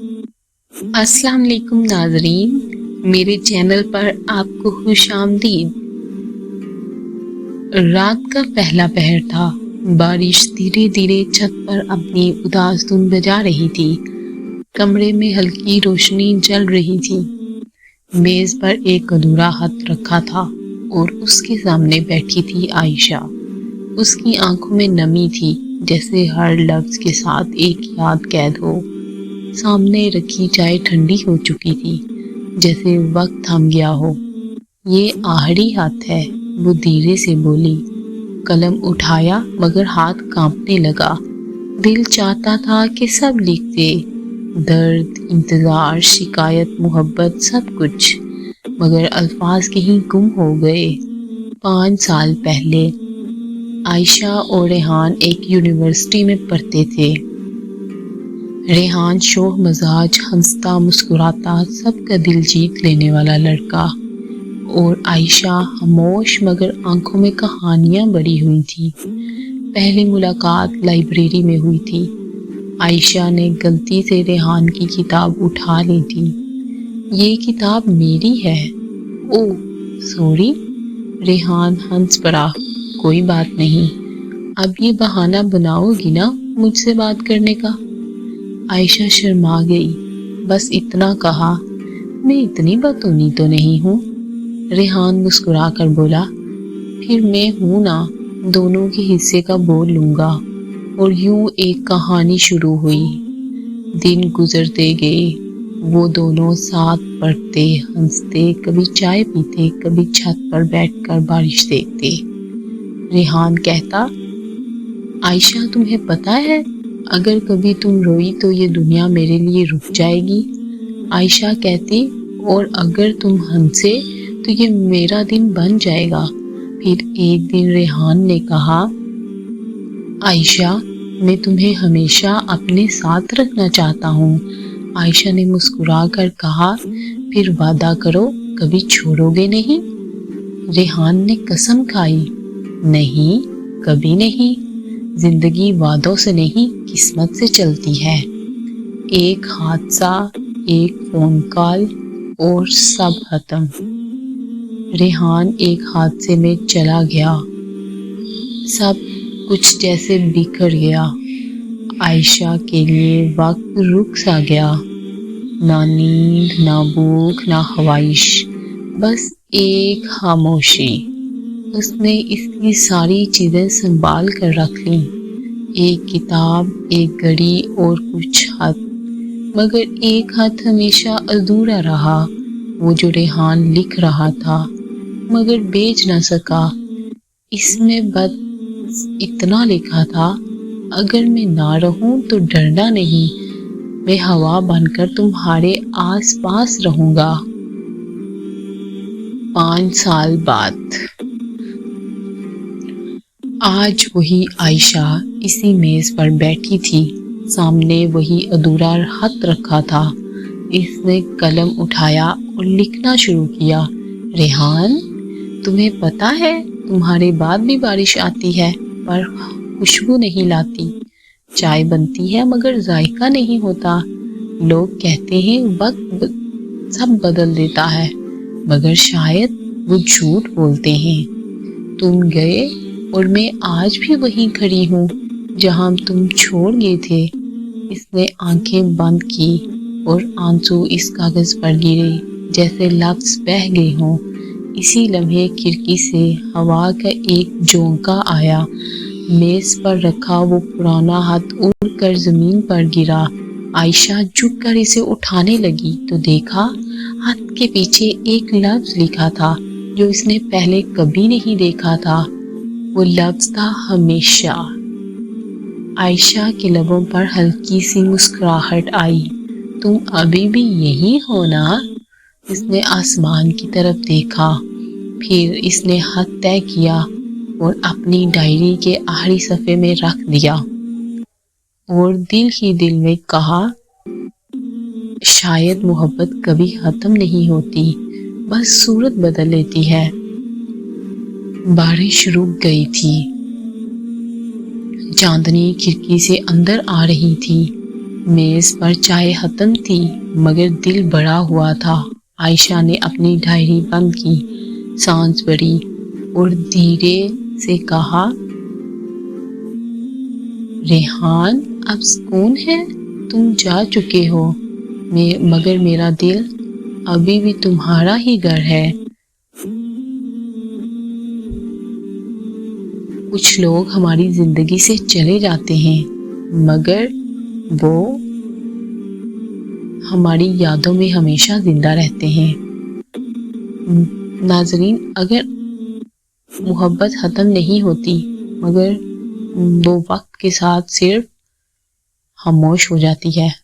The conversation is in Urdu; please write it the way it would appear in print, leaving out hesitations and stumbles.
السلام علیکم ناظرین، میرے چینل پر آپ کو خوش آمدید۔ رات کا پہلا پہر تھا، بارش دھیرے دھیرے چھت پر اپنی اداس دھن بجا رہی تھی۔ کمرے میں ہلکی روشنی جل رہی تھی۔ میز پر ایک ادھورا خط رکھا تھا اور اس کے سامنے بیٹھی تھی عائشہ۔ اس کی آنکھوں میں نمی تھی، جیسے ہر لفظ کے ساتھ ایک یاد قید ہو۔ سامنے رکھی چائے ٹھنڈی ہو چکی تھی، جیسے وقت تھم گیا ہو۔ یہ آخری ہاتھ ہے، وہ دھیرے سے بولی۔ قلم اٹھایا مگر ہاتھ کانپنے لگا۔ دل چاہتا تھا کہ سب لکھتے، درد، انتظار، شکایت، محبت، سب کچھ، مگر الفاظ کہیں گم ہو گئے۔ 5 سال پہلے عائشہ اور ریحان ایک یونیورسٹی میں پڑھتے تھے۔ ریحان شوخ مزاج، ہنستا مسکراتا، سب کا دل جیت لینے والا لڑکا، اور عائشہ خاموش مگر آنکھوں میں کہانیاں بڑی ہوئی تھی۔ پہلی ملاقات لائبریری میں ہوئی تھی۔ عائشہ نے غلطی سے ریحان کی کتاب اٹھا لی تھی۔ یہ کتاب میری ہے۔ اوہ سوری، ریحان ہنس پڑا۔ کوئی بات نہیں، اب یہ بہانہ بناؤ گی نا مجھ سے بات کرنے کا؟ عائشہ شرما گئی، بس اتنا کہا، میں اتنی بتونی تو نہیں ہوں۔ ریحان مسکرا کر بولا، پھر میں ہوں نا، دونوں کے حصے کا بول لوں گا۔ اور یوں ایک کہانی شروع ہوئی۔ دن گزرتے گئے، وہ دونوں ساتھ پڑھتے، ہنستے، کبھی چائے پیتے، کبھی چھت پر بیٹھ کر بارش دیکھتے۔ ریحان کہتا، عائشہ تمہیں پتہ ہے، اگر کبھی تم روئی تو یہ دنیا میرے لیے رک جائے گی۔ عائشہ کہتی، اور اگر تم ہنسے تو یہ میرا دن بن جائے گا۔ پھر ایک دن ریحان نے کہا، عائشہ میں تمہیں ہمیشہ اپنے ساتھ رکھنا چاہتا ہوں۔ عائشہ نے مسکرا کر کہا، پھر وعدہ کرو کبھی چھوڑو گے نہیں؟ ریحان نے قسم کھائی، نہیں، کبھی نہیں۔ زندگی وعدوں سے نہیں، قسمت سے چلتی ہے۔ ایک حادثہ، ایک فون کال اور سب ختم۔ ریحان ایک حادثے میں چلا گیا، سب کچھ جیسے بکھر گیا۔ عائشہ کے لیے وقت رک سا گیا، نہ نیند، نہ بھوک، نہ خواہش، بس ایک خاموشی۔ اس نے اس کی ساری چیزیں سنبھال کر رکھ لیں، ایک کتاب، ایک گھڑی اور کچھ خط، مگر ایک خط ہمیشہ ادھورا رہا، وہ جو ریحان لکھ رہا تھا مگر بھیج نہ سکا۔ اس میں بس اتنا لکھا تھا، اگر میں نہ رہوں تو ڈرنا نہیں، میں ہوا بن کر تمہارے آس پاس رہوں گا۔ 5 سال بعد آج وہی عائشہ اسی میز پر بیٹھی تھی، سامنے وہی ادھورا خط رکھا تھا۔ اس نے قلم اٹھایا اور لکھنا شروع کیا، ریحان تمہیں پتہ ہے تمہارے بعد بھی بارش آتی ہے پر خوشبو نہیں لاتی، چائے بنتی ہے مگر ذائقہ نہیں ہوتا، لوگ کہتے ہیں وقت سب بدل دیتا ہے مگر شاید وہ جھوٹ بولتے ہیں۔ تم گئے اور میں آج بھی وہیں کھڑی ہوں جہاں تم چھوڑ گئے تھے۔ اس نے آنکھیں بند کی اور آنسو اس کاغذ پر گرے جیسے لفظ بہہ گئے ہوں۔ اسی لمحے کھڑکی سے ہوا کا ایک جھونکا آیا، میز پر رکھا وہ پرانا ہاتھ اڑ کر زمین پر گرا۔ عائشہ جھک کر اسے اٹھانے لگی تو دیکھا ہاتھ کے پیچھے ایک لفظ لکھا تھا جو اس نے پہلے کبھی نہیں دیکھا تھا۔ وہ لفظ تھا ہمیشہ۔ عائشہ کے لبوں پر ہلکی سی مسکراہٹ آئی، تم ابھی بھی یہی ہو نا؟ اس نے آسمان کی طرف دیکھا، پھر اس نے خط طے کیا اور اپنی ڈائری کے آخری صفحے میں رکھ دیا، اور دل ہی دل میں کہا، شاید محبت کبھی ختم نہیں ہوتی، بس صورت بدل لیتی ہے۔ بارش رک گئی تھی، چاندنی کھڑکی سے اندر آ رہی تھی، میز پر چائے ختم تھی مگر دل بڑا ہوا تھا۔ عائشہ نے اپنی ڈائری بند کی، سانس بھری اور دھیرے سے کہا، ریحان اب سکون ہے؟ تم جا چکے ہو مگر میرا دل ابھی بھی تمہارا ہی گھر ہے۔ کچھ لوگ ہماری زندگی سے چلے جاتے ہیں مگر وہ ہماری یادوں میں ہمیشہ زندہ رہتے ہیں۔ ناظرین، اگر محبت ختم نہیں ہوتی مگر وہ وقت کے ساتھ صرف خاموش ہو جاتی ہے۔